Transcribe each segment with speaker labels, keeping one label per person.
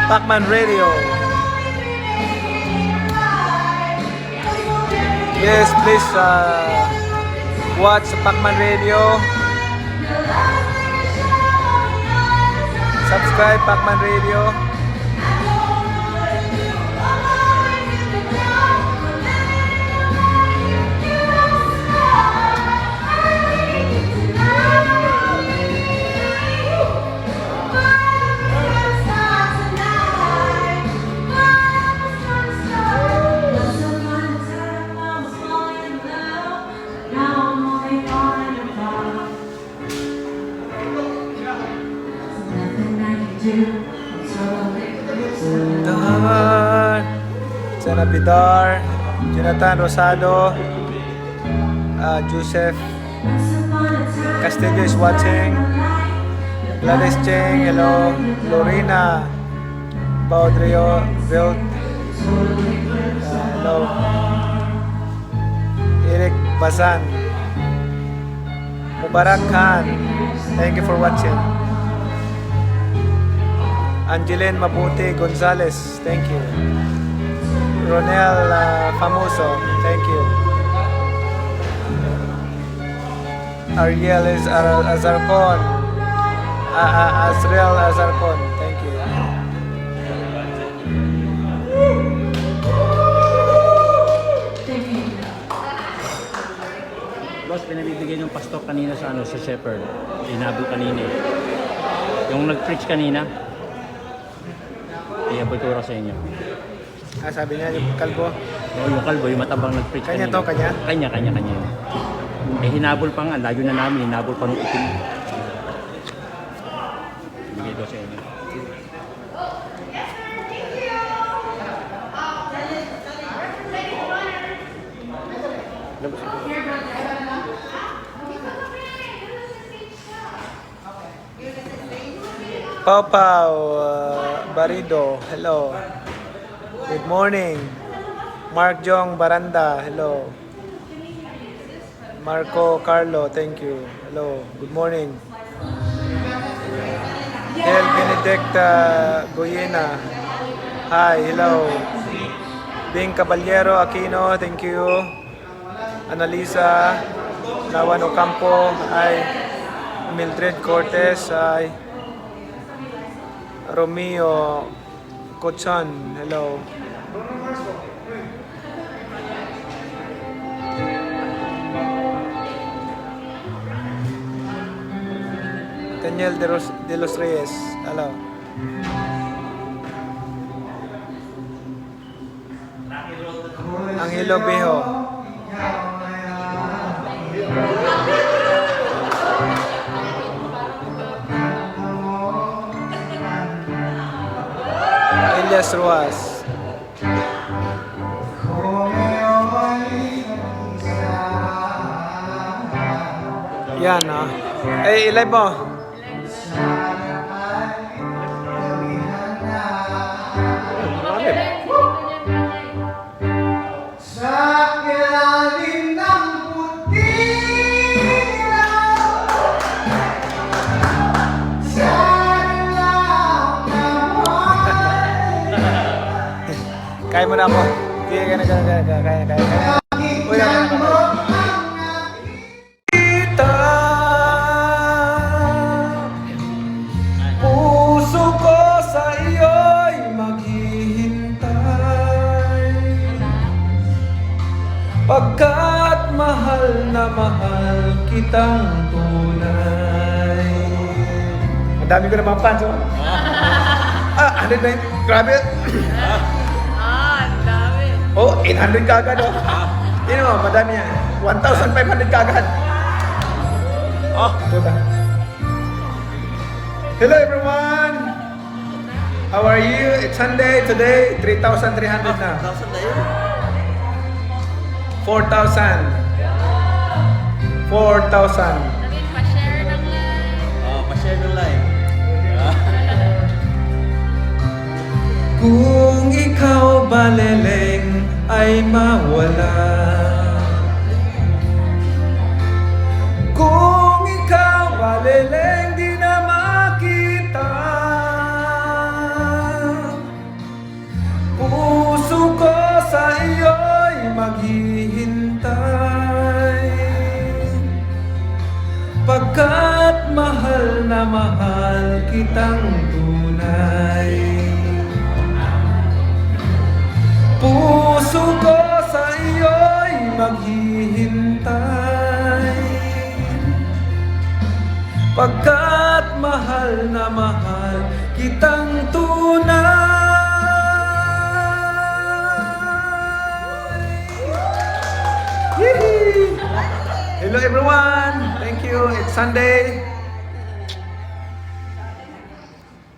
Speaker 1: Pacman Radio. Yes, please watch Pacman Radio. Subscribe Pacman Radio. Sana Bidar, Jonathan Rosado, Joseph Castillo is watching, Gladys Cheng, hello, Lorena Baudrio Vilt, hello, Eric Bazan, Mubarak Khan, thank you for watching. Angeline Mabuti Gonzalez, thank you. Ronel Famoso, thank you. Ariel is Azarcon, Azrael Azarcon, thank you.
Speaker 2: Boss, pinabibigay ng pastor kanina sa sa shepherd. Inabot kanina eh. Yung nag-preach kanina, iabot ko sa inyo.
Speaker 1: Sabi niya, yung kalbo.
Speaker 2: Oo, yung kalbo, yung matabang nag-preach
Speaker 1: Kanya
Speaker 2: kanina.
Speaker 1: to, kanya?
Speaker 2: Kanya. Eh, hinabol pa nga. Layo na namin. Hinabol pa nung itim. Bigay ko sa inyo.
Speaker 1: Pau Pau Barido, hello. Good morning. Mark Jong Baranda, hello. Marco Carlo, thank you. Hello, good morning. El Benedict Goyena, hi, hello. Bing Caballero Aquino, thank you. Analisa Lawan Ocampo, hi. Mildred Cortez, hi. Romeo Cochon, hello. Daniel de los Reyes, hello. Angelo Bejo. Elias Ruas. Yan, eh, live mo. Kaya mo na ako. Kaya. Uy, puso ko sa iyo'y maghihintay, pagkat mahal na mahal kitang tunay. Ang dami ko na mga fans, 109, grabe. Oh, 800 kagad, oh. Yun mo, madami yan. 1,500 kagad. Oh, diba? Hello everyone! How are you? It's Sunday today, 3,300 na. 4,000. 4,000.
Speaker 3: Pa-share ng live.
Speaker 2: Pa-share ng live.
Speaker 1: Kung ikaw baleleng ay mawala, kung ikaw baleleng di na makita, Pagkat mahal na mahal kitang tunay, puso ko sa iyo'y maghihintay. Pagkat mahal na mahal kitang tunay. Yee! Hello everyone! Thank you. It's Sunday.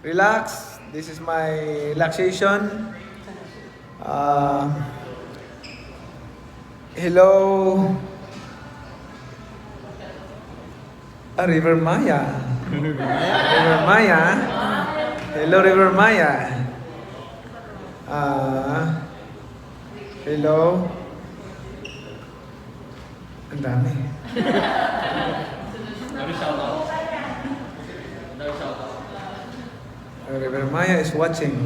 Speaker 1: Relax. This is my relaxation. Hello. River Maya. River Maya. Hello River Maya. Hello. Ang dami. River Maya is watching.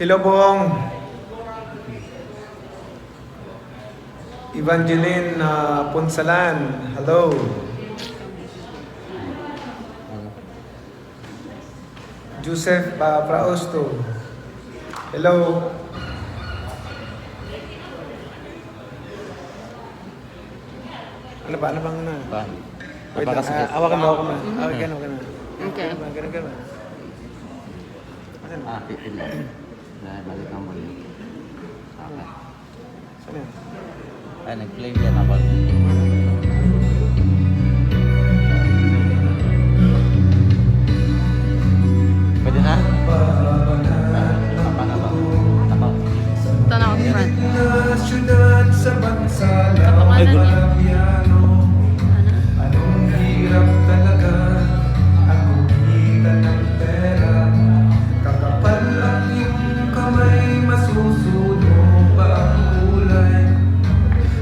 Speaker 1: Hello Bong. Evangeline Ponsalan. Hello. Joseph Praosto. Hello. Ano ba? Ano bang na?
Speaker 2: Ba?
Speaker 1: Wait lang. Awakan mo ako muna. Awakan mo.
Speaker 3: Okay.
Speaker 1: Ganun.
Speaker 2: Pipin mo. Balik ang muli. Okay.
Speaker 1: Saan yan?
Speaker 2: Ay, nag-play yan ako. Pwede na? Tapa na ba? Tapa.
Speaker 3: Tanaw ang front.
Speaker 1: Na syudad sa bansa lang
Speaker 3: Kapangalan niya.
Speaker 1: Parabiano.
Speaker 3: Ano?
Speaker 1: Anong hirap talaga ang kumita ng pera. Kakapal ang iyong kamay, masusunog pa ang kulay.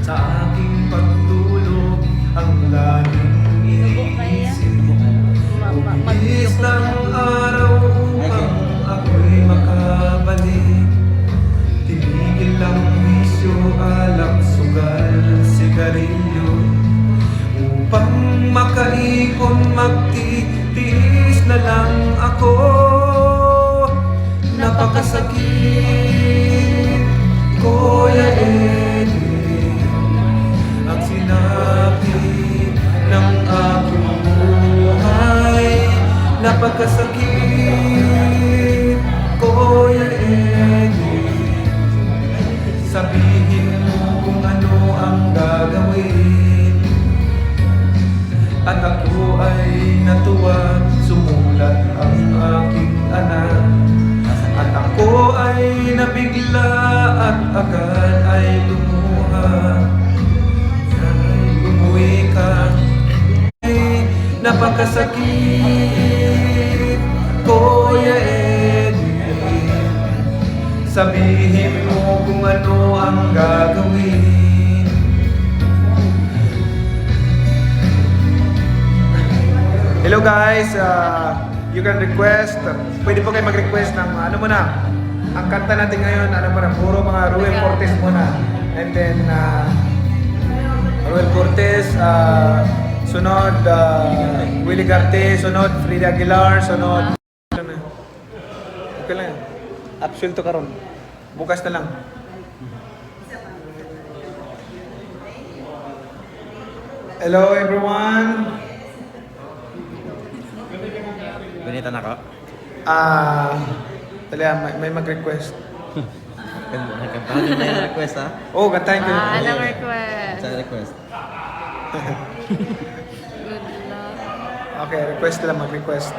Speaker 1: Sa aking pagtulog, ang laging iniisip. Bumibis ng araw upang ako'y makabalik. Tigil ang bisyo, alak, sugal, sigarilyo. Upang makaipon, magtitiis na lang ako. Napakasakit, Kuya Eddie, ang sinabi ng aking buhay. Napakasakit, Kuya Eddie, sabihin mo kung ano ang gagawin. At ako ay natuwa, sumulat ang aking anak. At ako ay nabigla at agad ay lumuha. Ay umuwi ka, ay napakasakit, Kuya Eddie. Sabihin mo kung ano ang gagawin. Hello guys, you can request, pwede po kayo mag-request ng ano muna. Ang kanta natin ngayon, ano muna, puro mga Ruel Cortez muna. And then, Ruel Cortez, sunod, Willie Garte, sunod, Frida Aguilar, sunod. Okay lang yan. Absol to karon. Bukas na lang. Hello everyone.
Speaker 2: Ganito na ako.
Speaker 1: May mag-request.
Speaker 2: Nagkabali na yung request ha?
Speaker 1: Oh, kantahin ko.
Speaker 3: Anong request?
Speaker 2: Sa request.
Speaker 3: Good luck.
Speaker 1: Okay, request lang, mag-request.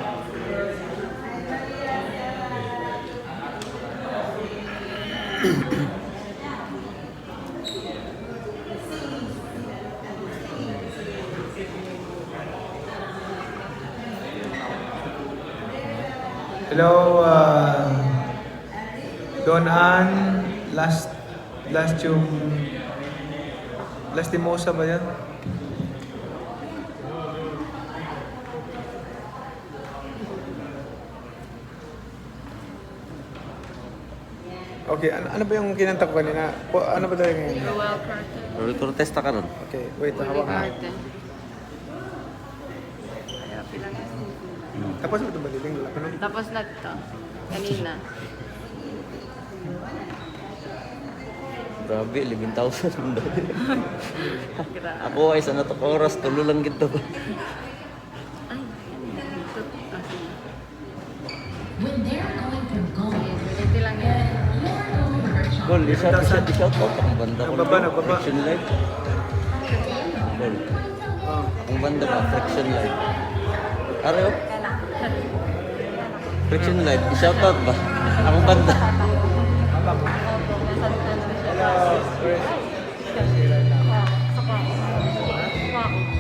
Speaker 1: Hello, Don Ann, yung Lastimosa ba yan? Okay, ano ba yung kinanta ko kanina? Ano ba tayo ngayon?
Speaker 3: Roel Carter.
Speaker 4: Rory Cortez ta karon.
Speaker 1: Okay, wait,
Speaker 3: Willie
Speaker 1: hawak nga.
Speaker 3: Carter. Kaya pilang
Speaker 1: Tapos mo ito baliling, wala pa no?
Speaker 3: Tapos na ito. Kanina.
Speaker 4: Grabe, 11,000 ang dali.
Speaker 3: Grabe.
Speaker 4: Ako ay sa natok oras, tulo lang gito.
Speaker 3: Ay, dito. Ah, sige. Sige, ganito lang yan.
Speaker 4: Gol, i-shout out ang banda ko.
Speaker 1: Nagbaba, nagbaba.
Speaker 4: Friction Live. Gol,
Speaker 1: Oh.
Speaker 4: ang banda ka, Friction Live. Areo? Friction Live, i-shout out ba? Ang banda.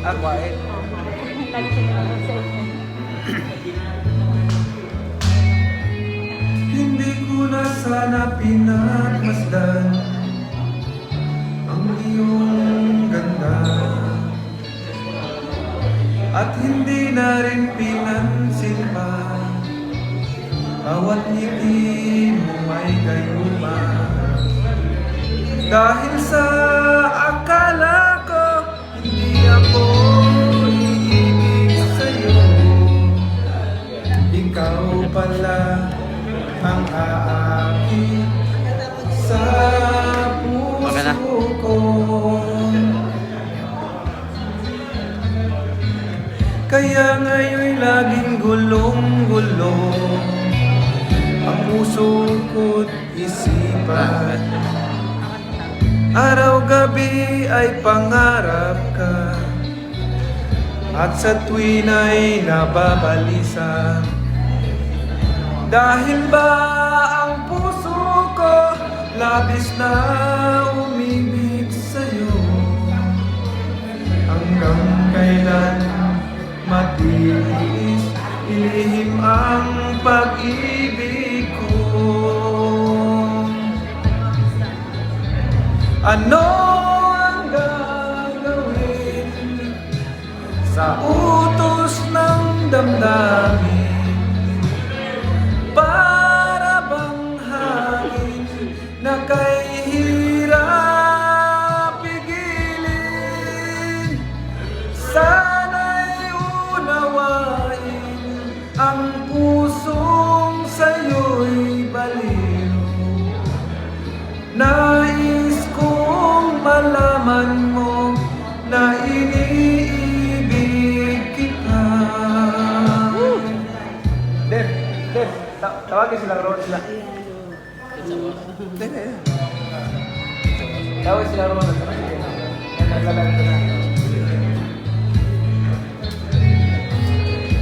Speaker 1: Ah, quiet. Hindi ko na sana pinagmasdan ang iyong ganda at hindi na rin pinansin pa bawat ngiti mo may gayuma dahil sa akala ko hindi ako iibig sa'yo. Ikaw pala ang aakit sa puso ko. Kaya ngayon'y laging gulong-gulo ang puso ko't isipan. Araw-gabi ay pangarap ka at sa tuwin ay nababalisa. Dahil ba ang puso ko labis na umibig sa'yo? Hanggang kailan matitiis ilihim ang pag-ibig ko? Ano ang gagawin sa utos ng damdamin? Para bang hangin na kay hirap pigilin? Sana'y unawain ang pusong sa'yo'y baliw. Nais kong malaman mo na iniibig kita. Def, tawagin sila, Ron sila. Tawagin sila, Ron.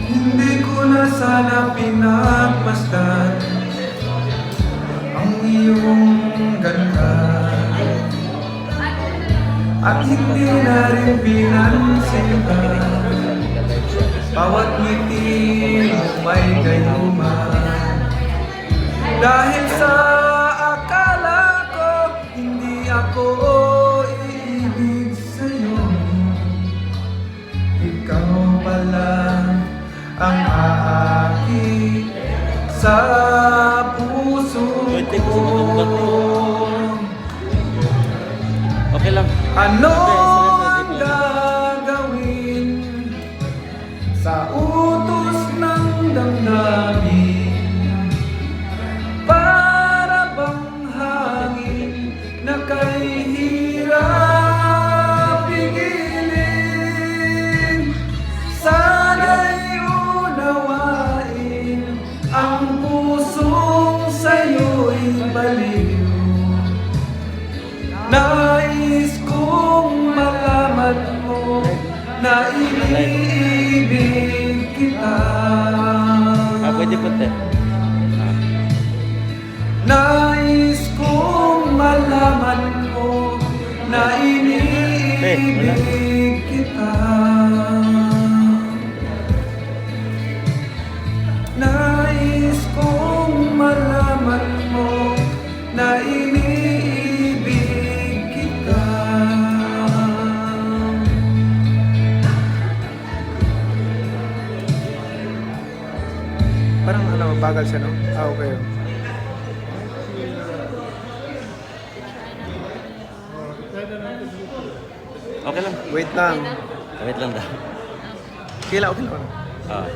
Speaker 1: Hindi ko na sana pinagmasdan ang iyong ganda at hindi na rin pinansin ka bawat ngiti mo may gayuma. Dahil sa akala ko hindi ako iibig sa'yo, ikaw pala ang aakit sa puso ko.
Speaker 4: Okay lang.
Speaker 1: Ano ang gagawin sa utos ng damdamin? Para bang hangin na kay hirap pigilin? Sana'y unawain ang pusong sa'yo'y baliw. Nais kong malaman mo na iniibig kita.
Speaker 4: Pwede po te.
Speaker 1: Nais kong malaman mo na iniibig kita. Nais kong malaman mo na iniibig kita. Parang bagal siya, no? Ah, okay.
Speaker 2: Okay lang.
Speaker 1: Wait lang.
Speaker 2: Wait lang daw.
Speaker 1: Kila, okay lang.
Speaker 2: Ah.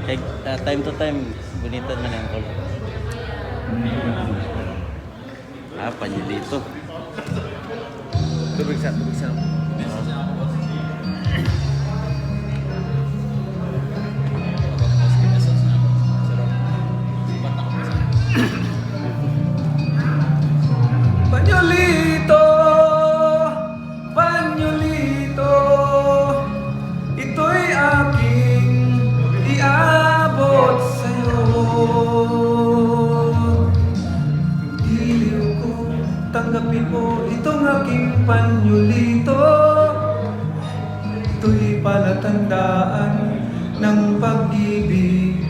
Speaker 2: Kaya, time to time, bunitan man yung call. Panyo dito.
Speaker 4: Tubig sa.
Speaker 1: Panyolito, Panyolito, ito'y aking iabot sa'yo. Diliw ko, tanggapin mo itong aking panyolito. Ito'y palatandaan ng pag-ibig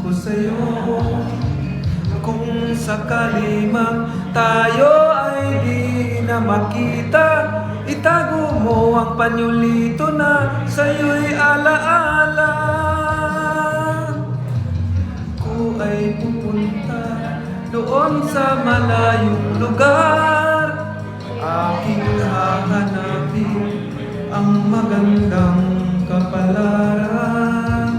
Speaker 1: ko sa'yo. Kung sakali mang tayo ay di na makita, itago mo ang panyolito na sa'yo'y alaala. Ko ay pupunta doon sa malayong lugar, aking hahanapin ang magandang kapalaran.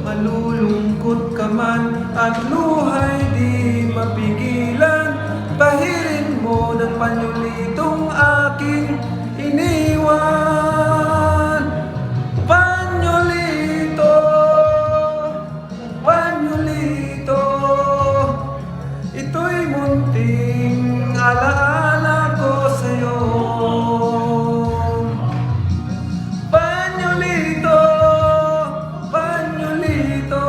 Speaker 1: Malulungkot ka man at luhay di mapigilan, pahirin mo ng panyolitong aking iniwan. Panyolito, Panyolito, ito'y munting alaala ko sa'yo. Panyolito, Panyolito,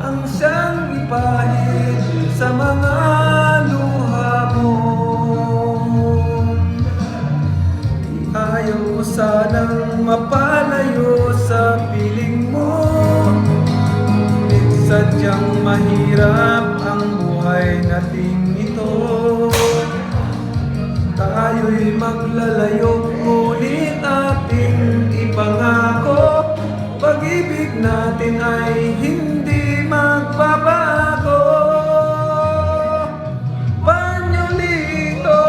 Speaker 1: ang siyang ipahid sa mga luha mo. Ayaw ko sanang mapalayo sa piling mo, ngunit sadyang mahirap ang buhay nating ito. Tayo'y maglalayo, ngunit ating ipangako, pag-ibig natin ay hindi magbabago. Panyolito,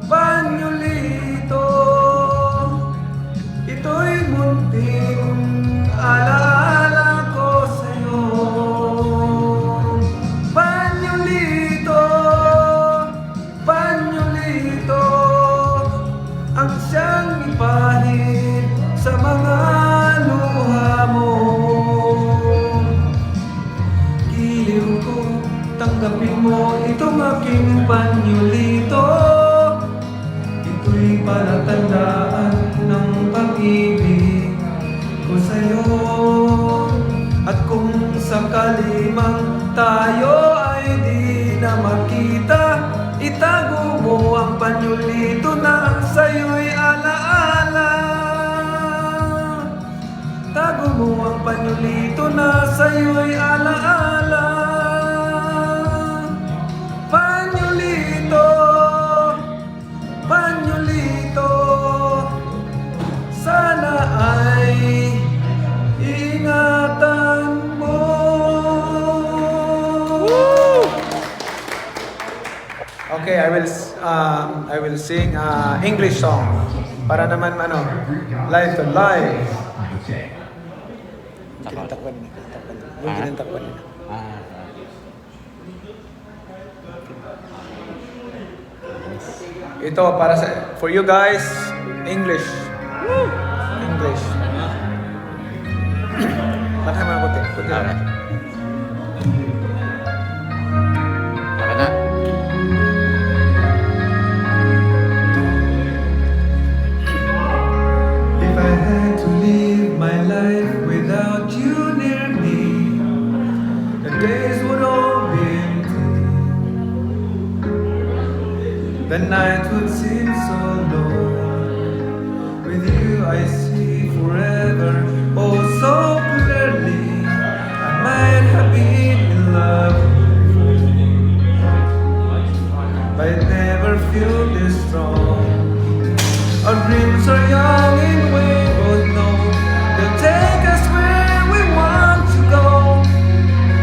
Speaker 1: Panyolito, ito'y munting alaala ko sa'yo. Panyolito, Panyolito, ang siyang ipahid sa mga luha mo. Giliw ko, tanggapin mo itong aking panyolito. Ito'y palatandaan ng pag-ibig ko sa'yo. At kung sakali mang tayo ay di na makita, itago mo ang panyolito na sa'yo'y alaala. Tago mo ang panyolito na sa'yo'y alaala. Panyolito, Panyolito, sana ay ingatan mo. Okay, I will sing English song para naman live to live. Takpan niya. Yung takpan niya. Ito para for you guys, English. English. Bakit mo puti? Puti.
Speaker 2: Okay. Okay na.
Speaker 1: If I had to live my life without you near me, the days would all be empty. The night would seem so long. With you I see forever, oh so clearly. I might have been in love, but I never feel this strong. Our dreams are young and we both know they'll take us where we want to go.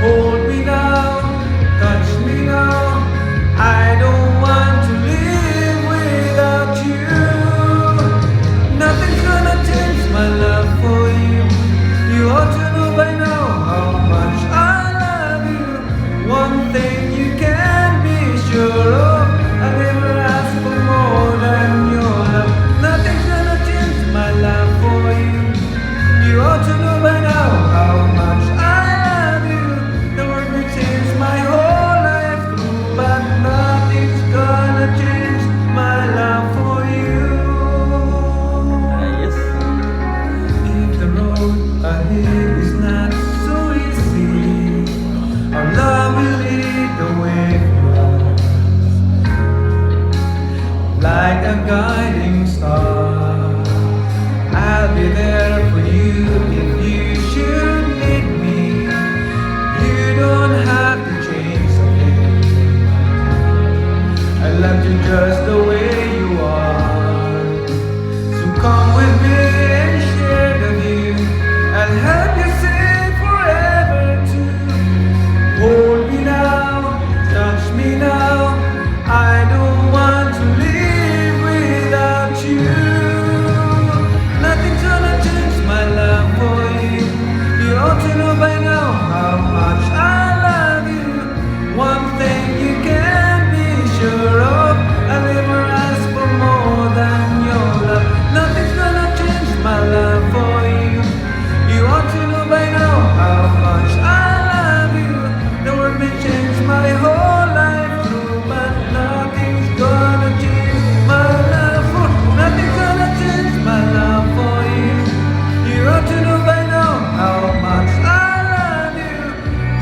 Speaker 1: Hold me now, touch me now. I don't want to live without you. but it is not so easy. Our love will lead the way for us, like a guiding star. I'll be there for you if you should need me. You don't have to change a thing. I love you just the way you are. So come with me and share the view. I'll help you sing forever too. Hold me now, touch me now. I don't want to live without you. Nothing's gonna change my love for you. You ought to know by now how much I love you. One thing you can be sure of, I'll never ask for more than your love. Nothing's gonna change my love for you. You ought to know by now how much I love you. The world may change my whole life through, but nothing's gonna change my love for. Nothing's gonna change my love for you. You ought to know by now how much I love you.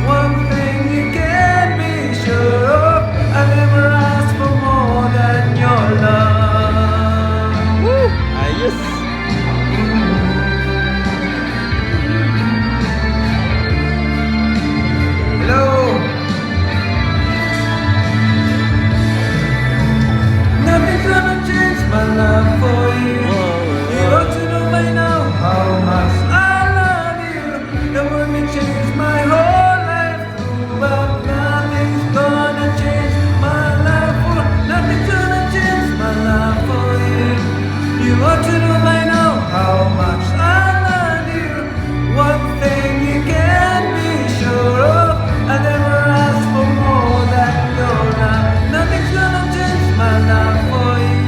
Speaker 1: One thing you can be sure of, I never ask for more than your love.
Speaker 4: Ayos.
Speaker 1: Hello. Nothing's gonna change my love for you. You ought to know by now how much I love you. The world may change my whole life through, but nothing's gonna change my love for. Nothing's gonna change my love for you. You ought to know by now how much I love you. One thing you can be sure of, I never ask for more than your love. Nothing's gonna change my love for you.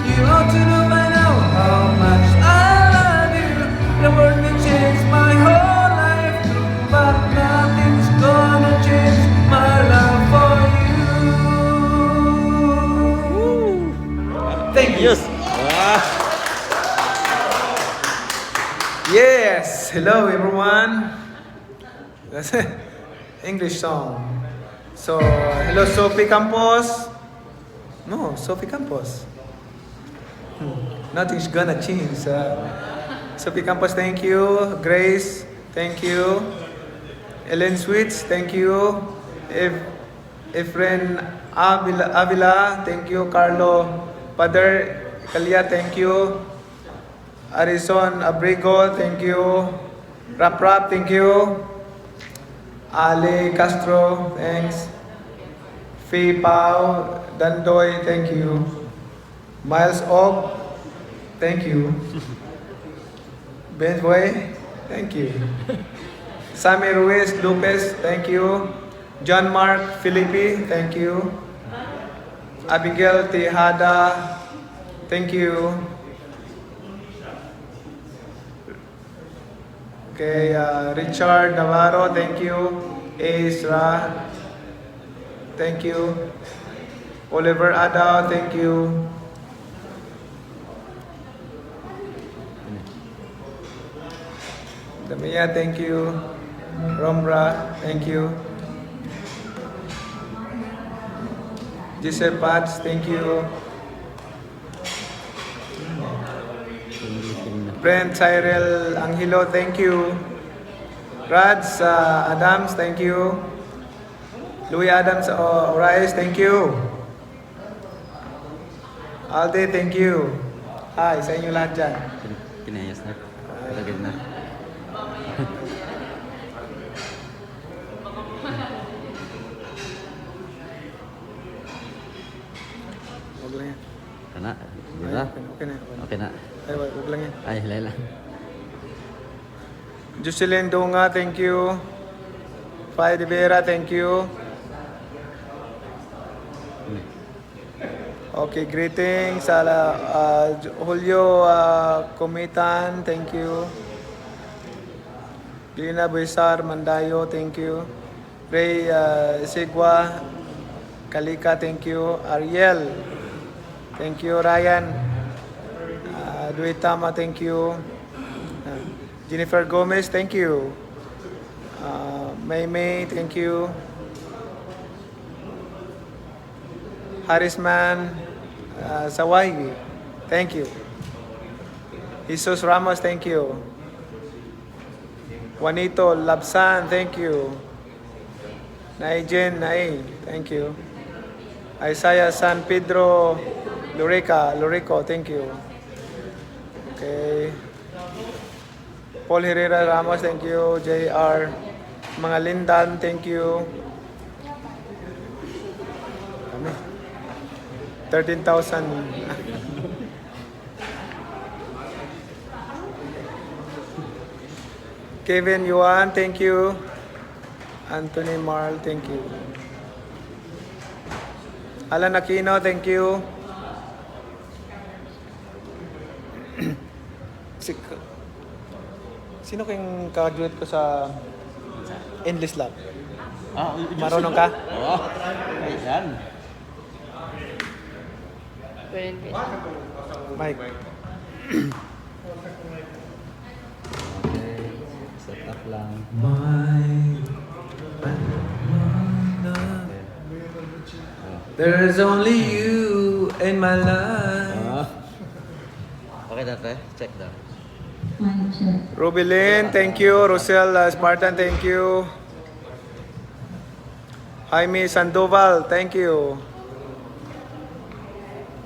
Speaker 1: You ought to know by now how much I love you. The world may change my whole life through, but nothing's gonna change my love for you. Thank you.
Speaker 4: Ayos. Wow.
Speaker 1: Yes, hello everyone. That's an English song. So, hello Sophie Campos. No, Sophie Campos. Nothing's gonna change. Sophie Campos, thank you. Grace, thank you. Ellen Switz, thank you. Efren Avila, thank you. Carlo Pader Kalia, thank you. Arison Abrigo, thank you. Rap Rap, thank you. Ali Castro, thanks. Fei Pao, Dandoy, thank you. Miles Og, thank you. Ben Boy, thank you. Sammy Ruiz Lopez, thank you. John Mark Filipi, thank you. Abigail Tejada, thank you. Okay, Richard Navarro, thank you. Ezra, thank you. Oliver Adao, thank you. Damia, thank you. Rombra, thank you. Giselle Pats, thank you. Brent Tyrell Angelo, thank you. Rads Adams, thank you. Louis Adams Orais, thank you. Alde, thank you. Hi, sa inyo lahat dyan.
Speaker 4: Pinayos na. Palagay na.
Speaker 1: Huwag lang yan.
Speaker 4: Kana. Di ba?
Speaker 1: Okay na.
Speaker 4: Okay na.
Speaker 1: Ay, huwag lang yan.
Speaker 4: Ay, hilay lang.
Speaker 1: Jocelyn Dunga, thank you. Pai de Vera, thank you. Okay, greetings. Julio Comitan, thank you. Lina Buisar Mandayo, thank you. Ray Sigwa Kalika, thank you. Ariel, thank you. Ryan Duitama, thank you. Jennifer Gomez, thank you. May May, thank you. Harisman Sawahi, thank you. Jesus Ramos, thank you. Juanito Labsan, thank you. Naijen Nai, thank you. Isaiah San Pedro Lurico, thank you. Okay. Paul Herrera Ramos, thank you. JR Mga Lindan, thank you. Kami. 13,000. Kevin Yuan, thank you. Anthony Marl, thank you. Alan Aquino, thank you. Sino kayong ka-graduate ko sa Endless Lab? Marunong ka?
Speaker 4: Oo. Ayan.
Speaker 3: Pwede.
Speaker 1: Mike.
Speaker 4: Okay. Set up lang.
Speaker 1: There's only you in my life.
Speaker 4: Okay dati. Check daw.
Speaker 1: Rubilin, thank you. Rosel Spartan, thank you. Jaime Sandoval, thank you.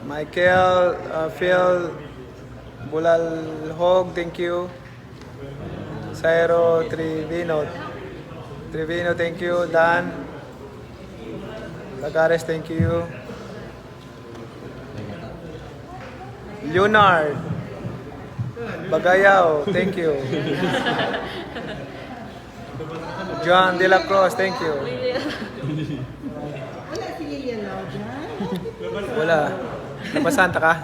Speaker 1: Michael Phil Bulalhog, thank you. Sairo Trivino, thank you. Dan Lagares, thank you. Leonard Bagayaw, thank you. John De La Cruz, thank you.
Speaker 5: Wala si Yellow dyan.
Speaker 1: Wala. Napasanta ka?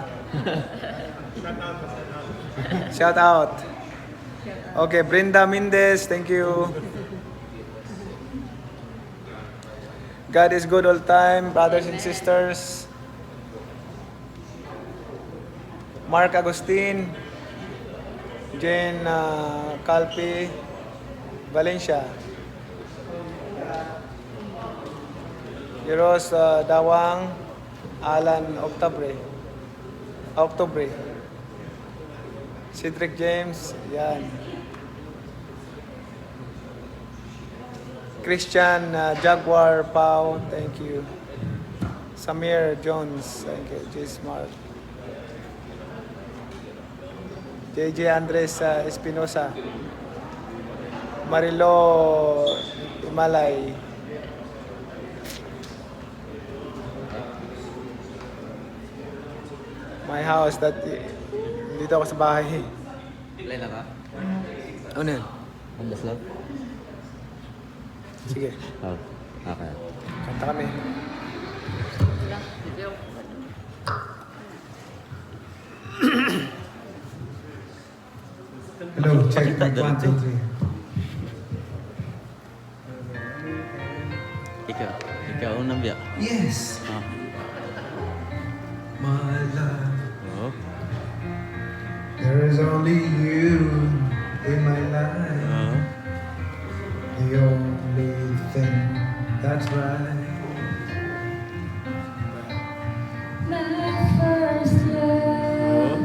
Speaker 1: Shout out. Okay, Brenda Mendez, thank you. God is good all time, brothers and sisters. Mark Agustin, Jane Calpi, Valencia. Eros Dawang, Alan Octobre. Cedric James, yan. Christian Jaguar Pau, thank you. Samir Jones, thank you. J. Smart. JJ Andres Espinosa. Marilo Imalay. My house that dito ako sa bahay.
Speaker 4: Play na ka?
Speaker 1: Ano yan?
Speaker 4: Endless Love?
Speaker 1: Sige,
Speaker 4: Oh. Okay.
Speaker 1: kanta kami.
Speaker 3: Video.
Speaker 1: Hello, check mic 1, 2, 3.
Speaker 4: Ikaw unang biyak.
Speaker 1: Yes,
Speaker 4: Ah.
Speaker 1: my love.
Speaker 4: Oh.
Speaker 1: There is only you in my life.
Speaker 4: Oh.
Speaker 1: The only thing that's right.
Speaker 6: My first love,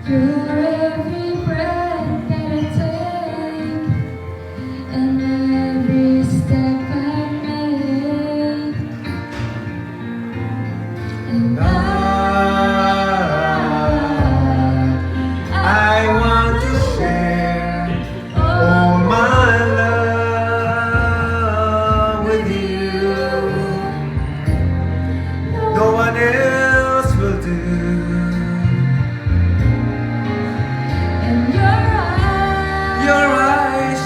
Speaker 6: you're every breath that I take, and every step I make, and
Speaker 1: I want to share all my love with you. No one else will do.
Speaker 6: and
Speaker 1: Your eyes,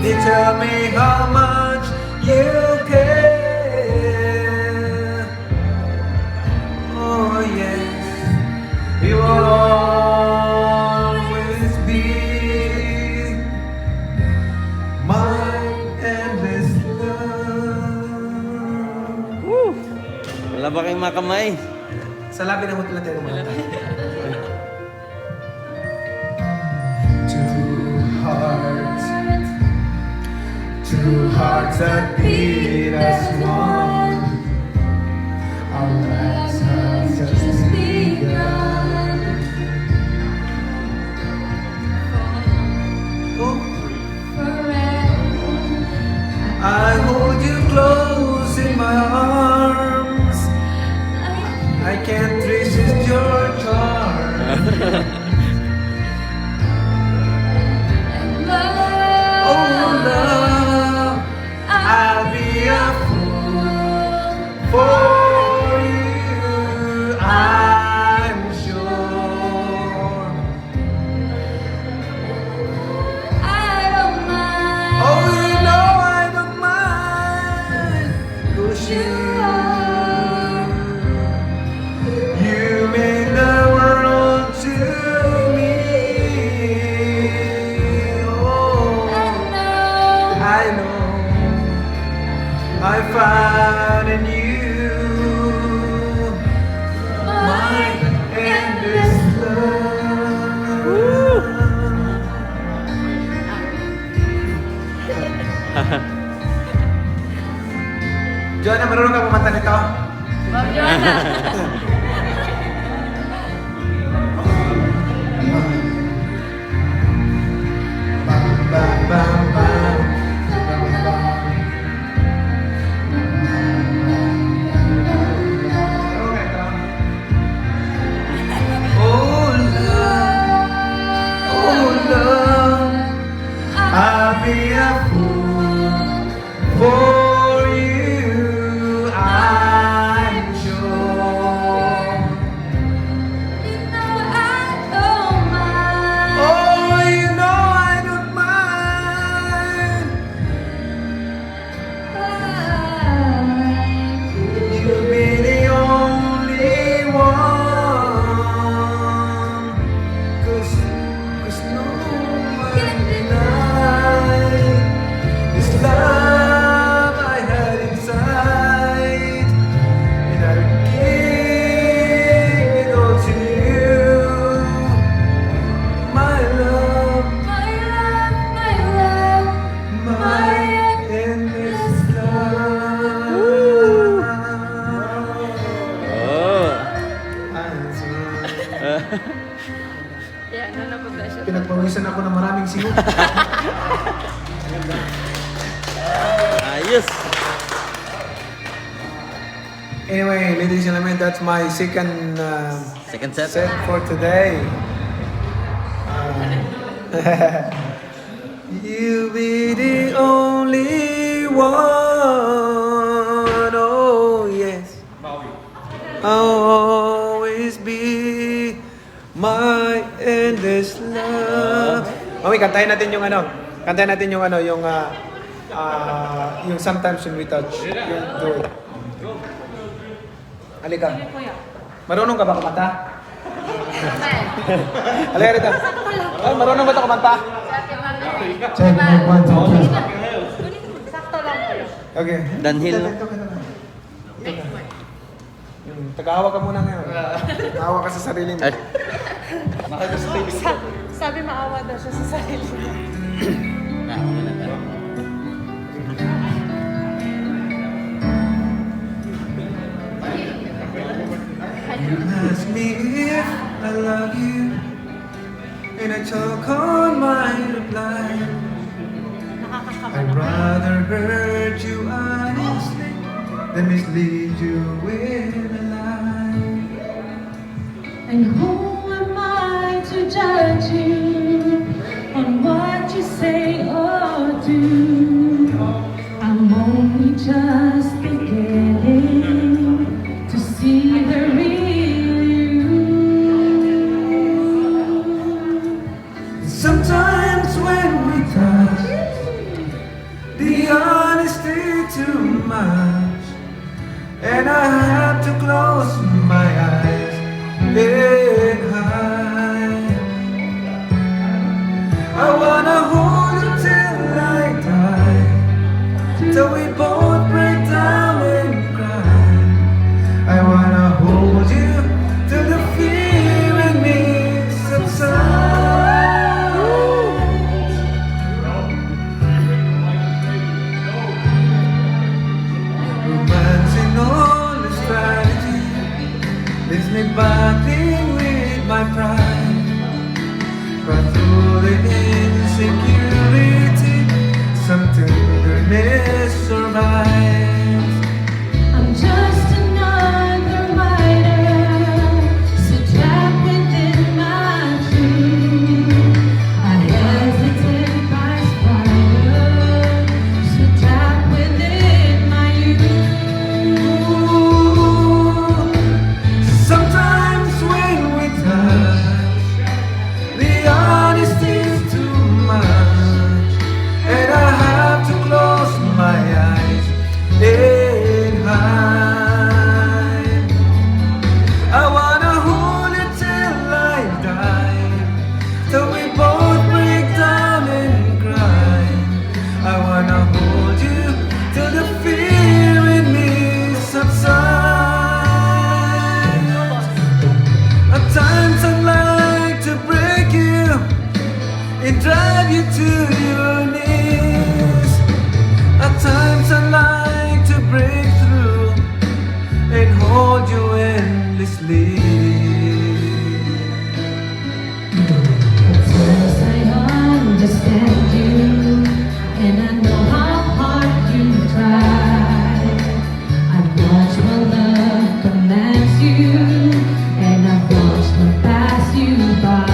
Speaker 1: they tell me how much you care. Oh yes, you will always be my endless love.
Speaker 4: Wala ba kayong makamay?
Speaker 1: Sa labi ng hotel natin kumanta. Two hearts that beat as one. Our lives have just begun. I hold you close in my arms. I can't resist your charm. Oh love, I'll be a fool for you, I'm sure. Oh, you know I don't mind, 'cause you mean the world to me. Oh, I know I found in you my endless love. Joanna, marunong ka kumanta nito?
Speaker 3: Ma'am Joanna.
Speaker 1: Bam, bam, bam, bam. Oh love, I'll be a fool for you, I'm sure. Oh, you know I don't mind. You'll be the only one. 'Cause no one denied this love I had inside. And I'll give it all to you, my love, my endless love.
Speaker 4: Oh.
Speaker 3: Yan, ano po ba siya?
Speaker 1: Pinagpawisan ako ng maraming sigot.
Speaker 4: Ayos.
Speaker 1: Anyway, ladies and gentlemen, that's my second
Speaker 4: Second set.
Speaker 1: set for today. You be the only one. Oh yes, I'll always be my endless love. Mami, kantahin natin yung ano. Kantahin natin yung ano, yung sometimes when we touch. Yung do it. Halika. Marunong ka ba kumanta? Halika rito. Ay, marunong ba ito kumanta? Check, mic 1, 2, 3.
Speaker 3: Sakto lang po.
Speaker 1: Okay.
Speaker 4: Danhil.
Speaker 1: Ito ka. Tagahawa ka muna ngayon. Tagahawa ka sa sarili mo.
Speaker 4: Ay.
Speaker 5: Sabi maawa daw siya sa sarili niya.
Speaker 1: You ask me if I love you, and I talk on my reply. I'd rather hurt you honestly than mislead you with a lie.
Speaker 6: And who am I to judge you on what you say or do? I'm only just beginning to see the real you.
Speaker 1: Sometimes when we touch, the honesty too much, and I have to close my eyes and hide. I wanna hold you till I die, till we both break down and cry. I wanna hold you till the fear in me subsides. insecurity, some tenderness survives.
Speaker 6: I'm just another writer, so trapped within my dream. I hesitate by spider, so trapped within my youth.
Speaker 1: Sometimes when we touch, the honesty's too much, and I have to close my eyes and hide. I wanna hold you till I die, till we both break down and cry. I wanna hold you till the fear in me subsides. At times I'd like to break you and drive you to your knees. At times I'd like to break through and hold you endlessly.
Speaker 6: Yes, I understand you, and I know how hard you try. I've watched my love commands you, and I've watched my pass you by.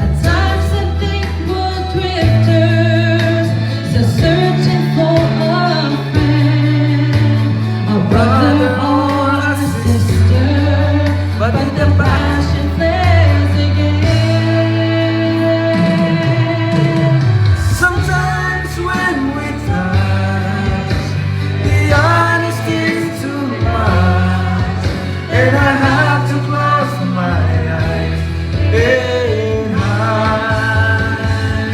Speaker 6: At times I think we're drifters, still searching for a friend, a brother or a sister, but the passion flares again.
Speaker 1: Sometimes when we touch, the honesty's too much, and I have to close my eyes and hide.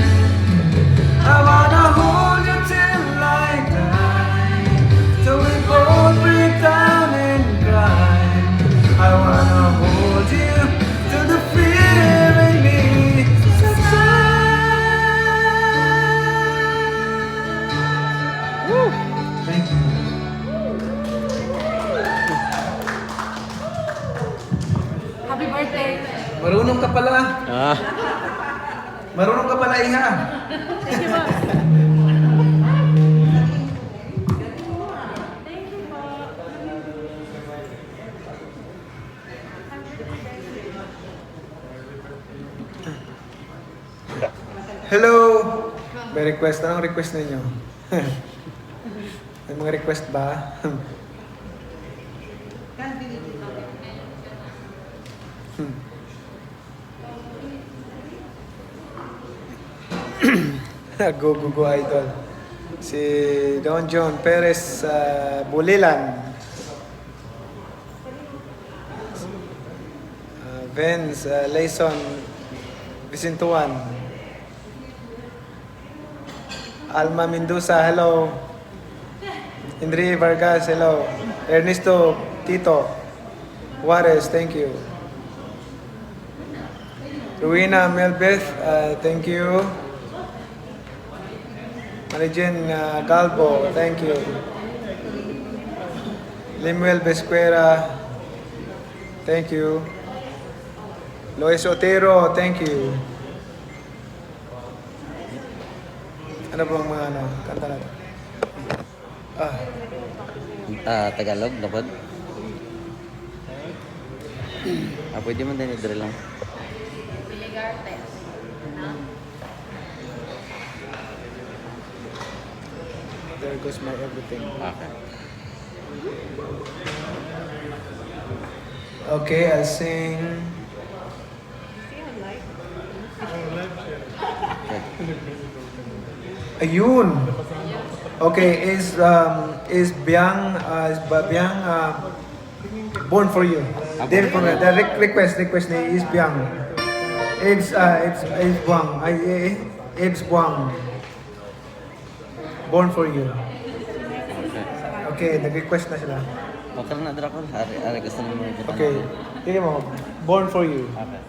Speaker 1: I wanna hold you till I die, till we both break down and cry. I wanna hold you till the fear in me subsides. Thank you.
Speaker 3: Happy birthday!
Speaker 1: Marunong ka pala.
Speaker 2: Ah,
Speaker 1: Marunong ka pala, Iha.
Speaker 3: Thank you, boss.
Speaker 1: Hello! May request. Anong request ninyo? May mga request ba? Go, go, go, idol. Si Don John Perez Bulilan. Vince Layson Vicintuan. Alma Mendoza, hello. Henry Vargas, hello. Ernesto Tito Juarez, thank you. Ruina Melbeth, thank you. Marijen Galbo, thank you. Limuel Besquera, thank you. Lois Otero, thank you. Ano bang mga kanta natin?
Speaker 4: Tagalog, dapat. Pwede man din i-drill lang.
Speaker 3: Biligarte.
Speaker 1: There goes my everything.
Speaker 4: Okay.
Speaker 1: Okay, I'll sing. Ayun. Okay, is Biang Born for You. The request ni is Biang. It's Buang. It's Buang. Born for You. Okay, nag-request na sila.
Speaker 4: Okay na, Dracol. Ari gusto naman mo.
Speaker 1: Okay. Tingnan mo. Born for You.
Speaker 4: Okay.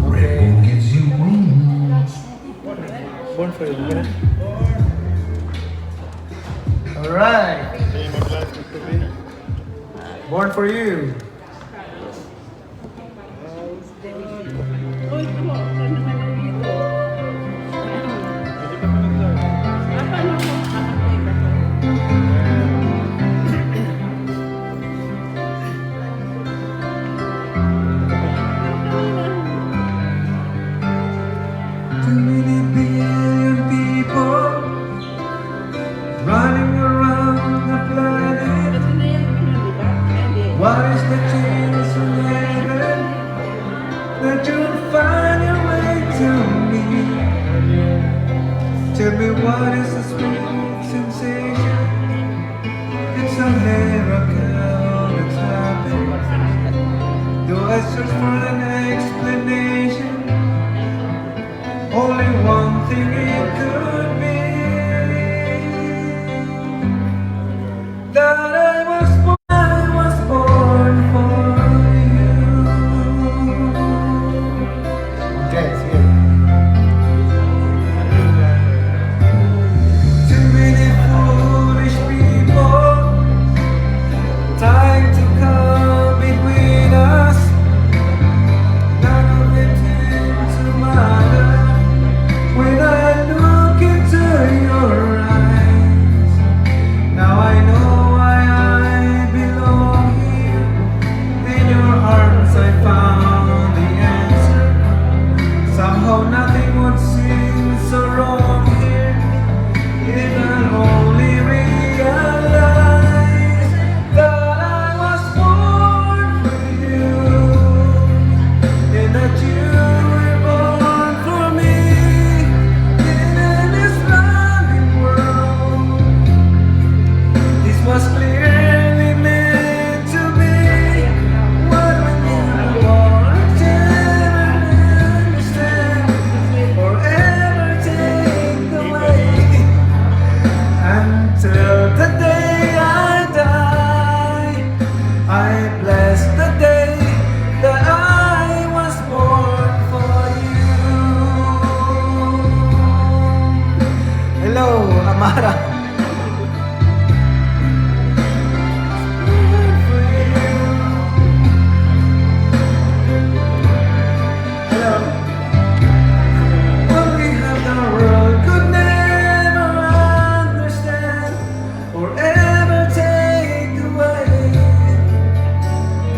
Speaker 1: Okay. Born for You. Ganun. Alright. Born for you.
Speaker 5: Uy, ito mo. Saan naman na dito? Paano ako?
Speaker 1: Too many billion people running around the planet.
Speaker 5: Kasi na yan, di ba? Hindi.
Speaker 1: What is the chance in heaven that you'll find your way to me? Tell me what is the sweet sensation? It's a miracle that's happened. Do I search for an explanation? Only one thing it could be, that I was born for you. Okay, see you. Too many foolish people trying to come between us. None of it seems to matter. When I look into your eyes, now I know why I belong here. In your arms I found the answer. Somehow nothing would seem so wrong here. If I only realize that I was born for you, and that you were born for me. In this loving world, this was clearly meant to be. What we never want to understand, or ever take away, until the day I die. I bless the day that I was born for you. Hello, Amara. Hello. What we have the world could never understand or ever take away.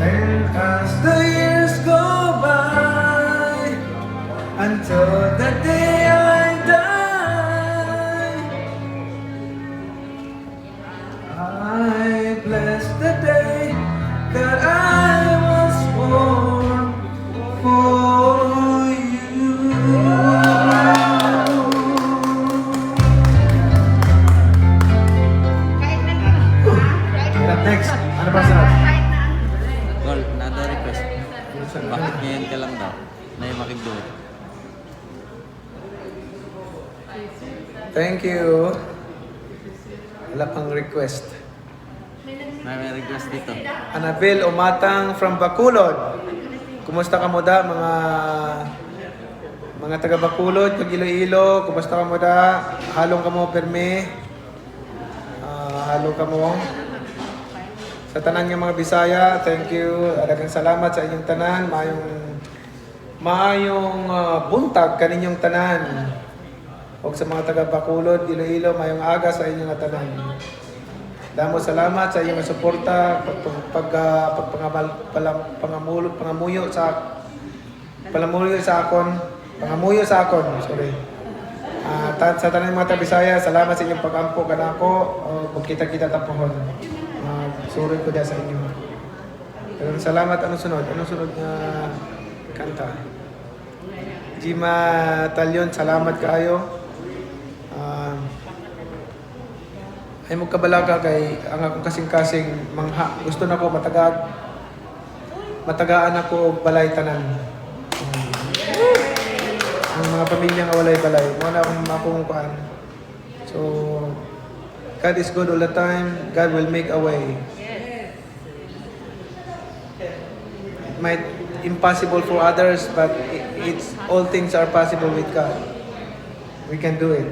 Speaker 1: And as the years go by, until the day I die, I bless the day that I was born for you. Next, ano ba sa?
Speaker 4: Gol, nado request. Bakit ngayon ka lang daw? Na yung makibulot.
Speaker 1: Thank you. Wala pang request.
Speaker 4: May request dito.
Speaker 1: Anabel Umatang from Bacolod. Kumusta ka mo da mga taga Bacolod, pag Iloilo, kumusta ka mo da? Halong ka mo perme. Halo ka mo. Sa tanan ng mga Bisaya, thank you. Daghang salamat sa inyong tanan. Maayong buntag kaninyong tanan. O sa mga taga Bacolod, Iloilo, mayong aga sa inyong tanan. Damo salamat sa inyong suporta pangamuyo sa akon. Sorry. Sa tanan ng mga taga Bisaya, salamat sa inyong pag-ampo kanako. Kung kita-kita tapuhon. Surod ko dyan sa inyo. Pero salamat. Anong sunod na kanta? Jima Talyon, salamat kaayo. Ay mo kabalaga kay ang akong kasing-kasing gusto na ko matagaan ako og balay tanan. Ang mga pamilya nga walay balay mo na akong kuan. So God is good all the time. God will make a way. It might impossible for others, but it's all things are possible with God. We can do it.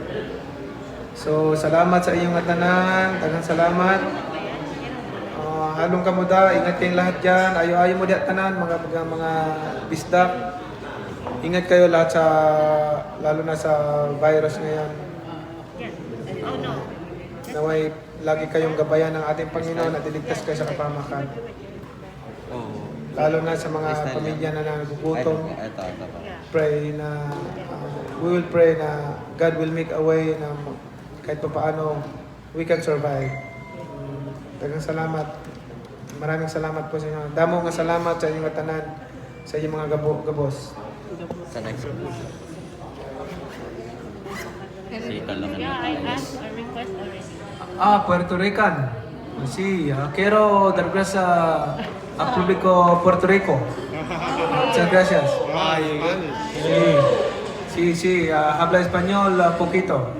Speaker 1: So, salamat sa inyong tanan. Tagang salamat. Mahalong kamuda, ingat kayong lahat dyan. Ayo-ayo mo diyan tanan, mga bisdak. Ingat kayo lahat sa, lalo na sa virus ngayon. Naway, lagi kayong gabayan ng ating Panginoon at iligtas kayo sa kapamakan.
Speaker 4: Oo.
Speaker 1: Lalo na sa mga pamilya na nagugutom.
Speaker 4: Ito.
Speaker 1: Pray na, we will pray na God will make a way na kahit pa paano we can survive. Daghang salamat. Maraming salamat po sa inyo. Damo nga salamat sa inyong tanan, sa inyong mga gabos.
Speaker 4: Sa next one. Si Kalangan.
Speaker 5: Yeah, I asked a request already.
Speaker 1: Puerto Rican. Sí, quiero dar gracias al público Puerto Rico. Muchas gracias. Sí, habla español poquito.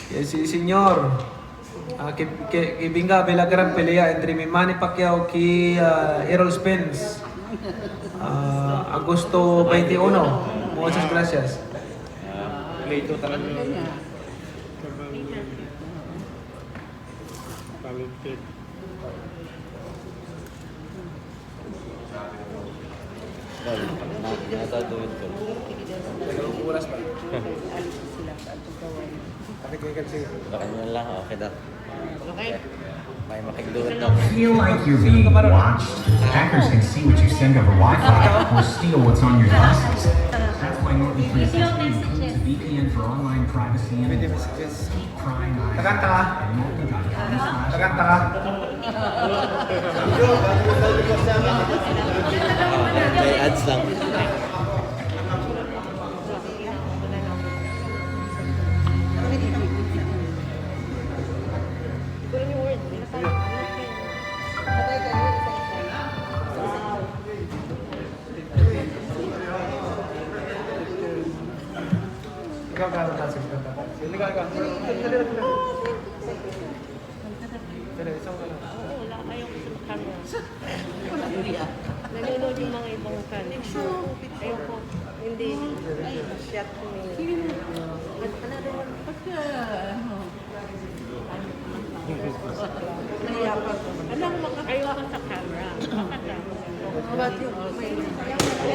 Speaker 1: Sí, señor. Que venga a ver la gran pelea entre mi Manny Pacquiao y Errol Spence. Agosto 21. Muchas gracias.
Speaker 2: Ito talaga.
Speaker 4: Natatuwid ko.
Speaker 1: Oras pa.
Speaker 4: Baka nyo lang, okay daw. May makigduwid daw.
Speaker 7: Feel like you're being watched? Hackers can see what you send over Wi-Fi or steal what's on your devices. That's why Norton 360 includes a VPN for online privacy and crime
Speaker 1: Tagantaka.
Speaker 7: at Norton.com/.
Speaker 1: Tagantaka.
Speaker 4: May ads lang.
Speaker 1: Ikaw gano'n ka sige. Sige ka. Pero isang ka lang.
Speaker 5: Wala ayoko sa camera. Nanonood yung mga ibang kan. Ayoko. Hindi. Ay, shot me. Ayoko sa camera.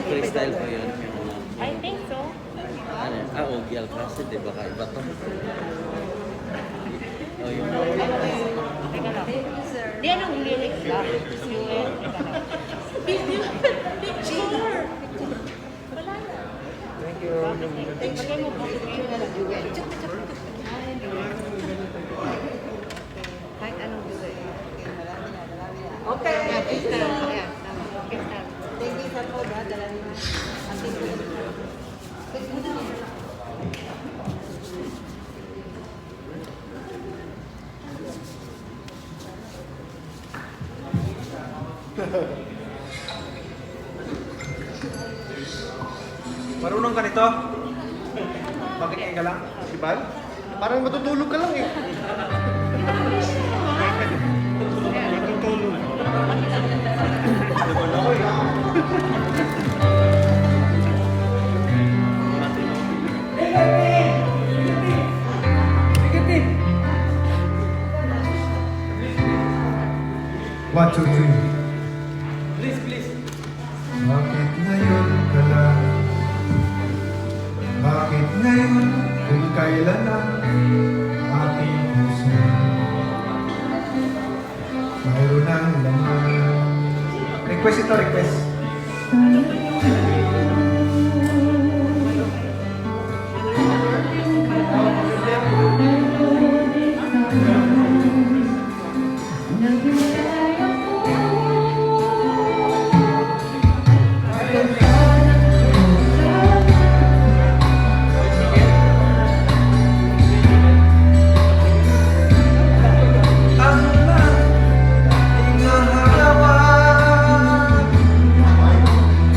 Speaker 4: Freestyle po yun.
Speaker 5: I think so.
Speaker 4: Ano yun? Ogial kasi, di ba? Kaiba to. Oh, yun.
Speaker 5: Teka lang. Di anong lyrics lang. Picture! Wala na.
Speaker 1: Thank you.
Speaker 5: Bagay mo ba?
Speaker 3: Kahit anong dugo.
Speaker 5: Okay. Yeah, freestyle. Yeah, tama. Freestyle.
Speaker 1: Marunong ka nito? Bakit ka lang? Sibal? Parang matutulog ka lang eh. One, two, three. Please. Bakit ngayon ka lang? Bakit ngayon kung kailan ang aking puso? Mayroon ang laman. Request ito, request.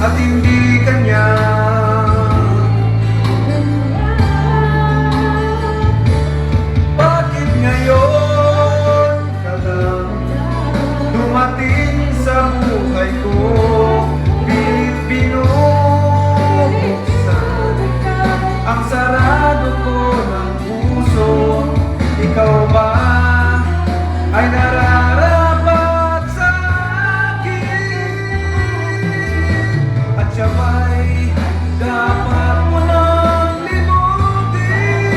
Speaker 1: At hindi kanya nararapat sa akin at siya ba'y dapat mo nang limutin.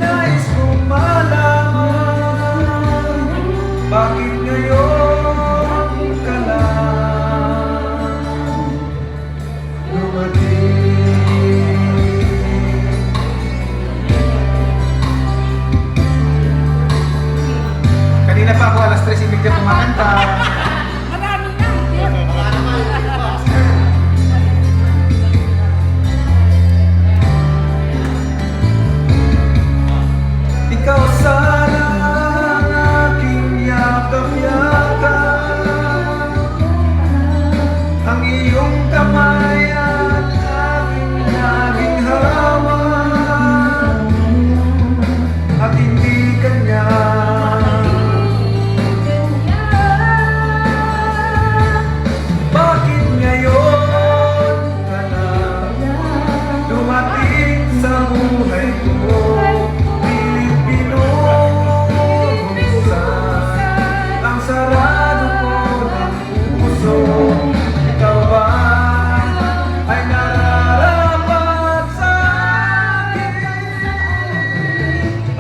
Speaker 1: Nais kong malaman bakit ngayon ka lang dumating. Kanina pa ako alas 3 ibig na kumakanta. Ikaw sana ang aking yakap-yakap, ang iyong kamay at aking laging hawak, at hindi kanya. Bakit ngayon ka na dumating sa buhay ko? Pilit binubuksan ang sarado ko ng puso. Ikaw ba ay nararapat sa akin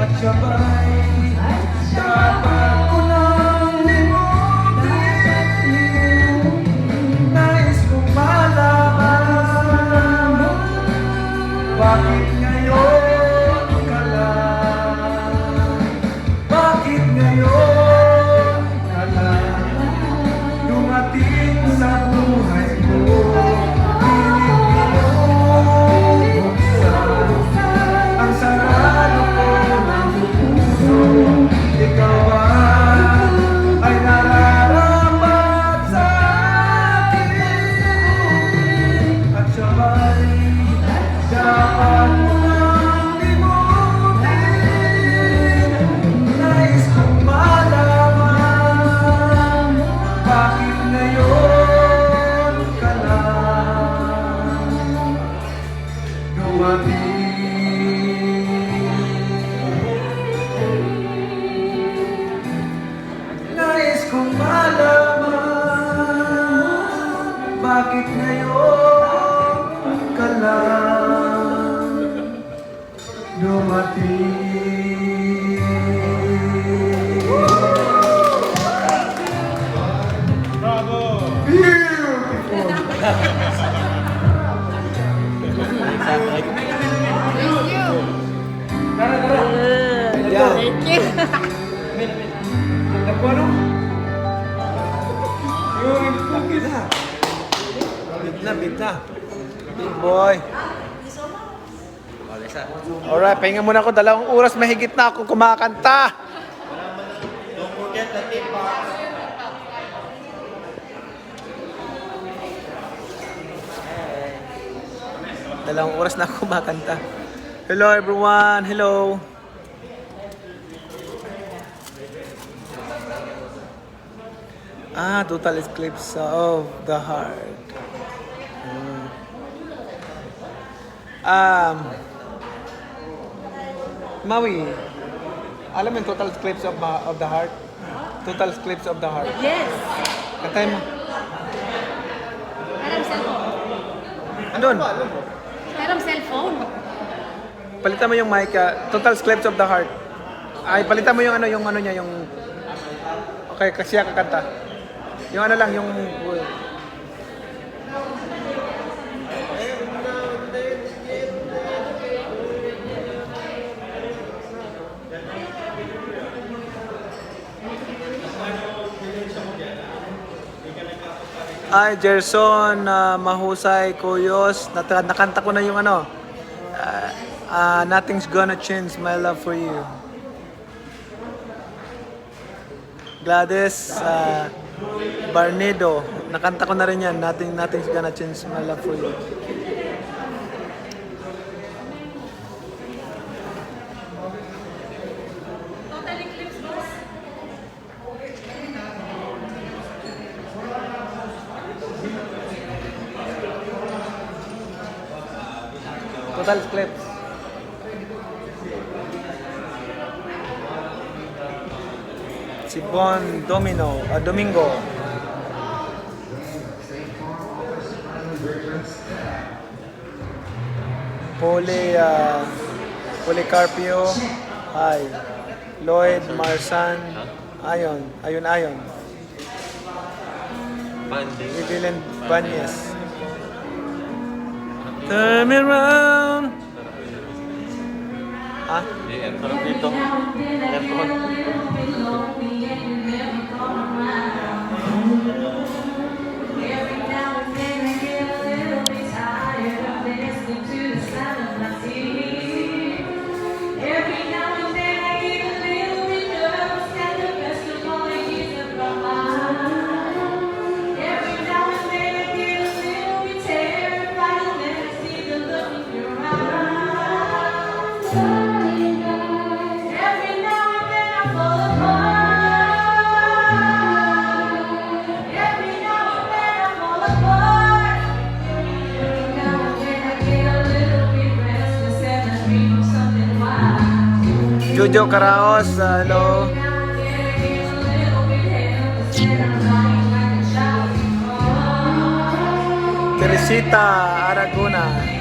Speaker 1: at siya ba'y dapat ko nang limutin? Nais kong malaman bakit ngayon ka lang, bakit ngayon ka lang dumating sa buhay ko. Pilit binubuksan ang sarado ko ng puso. Ikaw ba ay nararapat sa akin at siya ba'y dapat mo nang limutin? Nais kong malaman bakit ngayon ka lang dumating. Nais kong malaman bakit ngayon ka lang dumating. Beautiful! Tara, tara! Yan!
Speaker 5: Thank you.
Speaker 1: Naku, ano? Yun, laki na. Big na. Big boy. Alright, pahinga muna ako. 2 oras mahigit na ako kumakanta.
Speaker 4: Don't forget the tip box.
Speaker 1: Dalawang oras na ako kumakanta. Hello everyone, hello. Total eclipse of the heart. Maui, alam mo yung total eclipse of the heart? Total eclipse of the heart.
Speaker 5: Yes.
Speaker 1: Katay mo.
Speaker 5: Meron cellphone.
Speaker 1: Andun.
Speaker 5: Meron cellphone.
Speaker 1: Palitan mo yung mic. Total eclipse of the heart. Ay, palitan mo yung ano niya, yung... Okay, kasi siya kakanta. Yung ano lang, yung... Ay, Gerson, mahusay, Kuyos. Nakanta ko na yung ano. Nothing's gonna change my love for you. Gladys, Barnedo. Nakanta ko na rin yan. Nothing's gonna change my love for you.
Speaker 5: Total eclipse, boss.
Speaker 1: Total eclipse. Si Bon Domingo. Policarpio. Hi. Lloyd Marsan. Ayon. Evelyn Banyes. Turn me around. Ah?
Speaker 2: Sarap dito. Aircon.
Speaker 1: Jojo Caraos, hello. Teresita Aragona.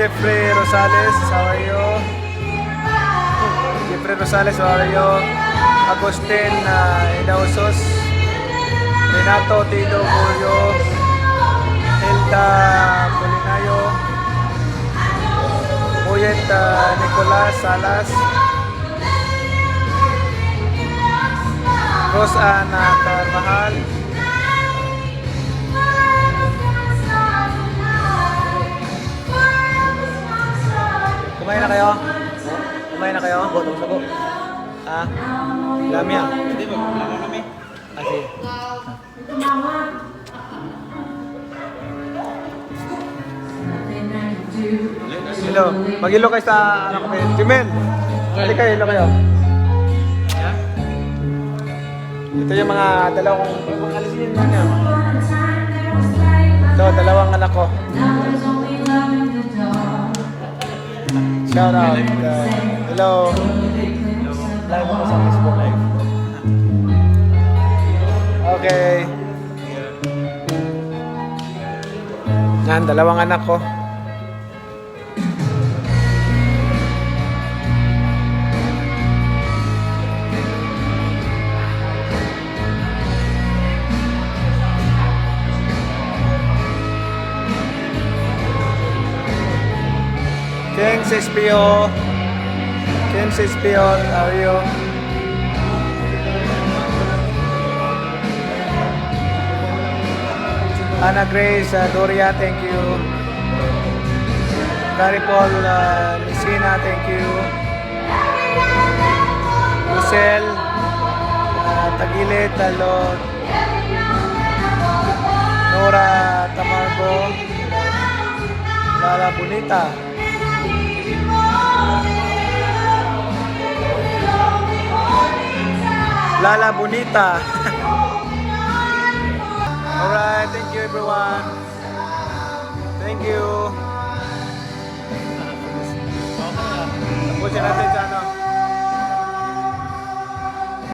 Speaker 1: Jeffrey Rosales, how are you? Jeffrey Rosales, how are you? Agustin Idausos, Renato Tido Julio, Elda Polinayo, Muyet Nicolas Salas, Rosana Carvajal. Kumain na kayo? Kumain na kayo? Sago. Ah? Dami ah.
Speaker 2: Hindi, magplano kami.
Speaker 1: Ah, sige. Hello. Mag-ilo kayo sa anak ko. Jimel! Hali kayo, hilo kayo. Ito yung mga dalawang... Alisin mo niya. Ito, dalawang anak ko. Shout out. Hello. Live ako sa Facebook Live. Okay. Yan, dalawang anak ko. Kings SPO, how are you? Anna Grace, Doria, thank you. Gary Paul, Messina, thank you. Lucel, Tagilit, Lord. Nora Tamargo, Lala Bonita. Lala Bonita. Alright, thank you everyone. Thank you. Tapusin natin sa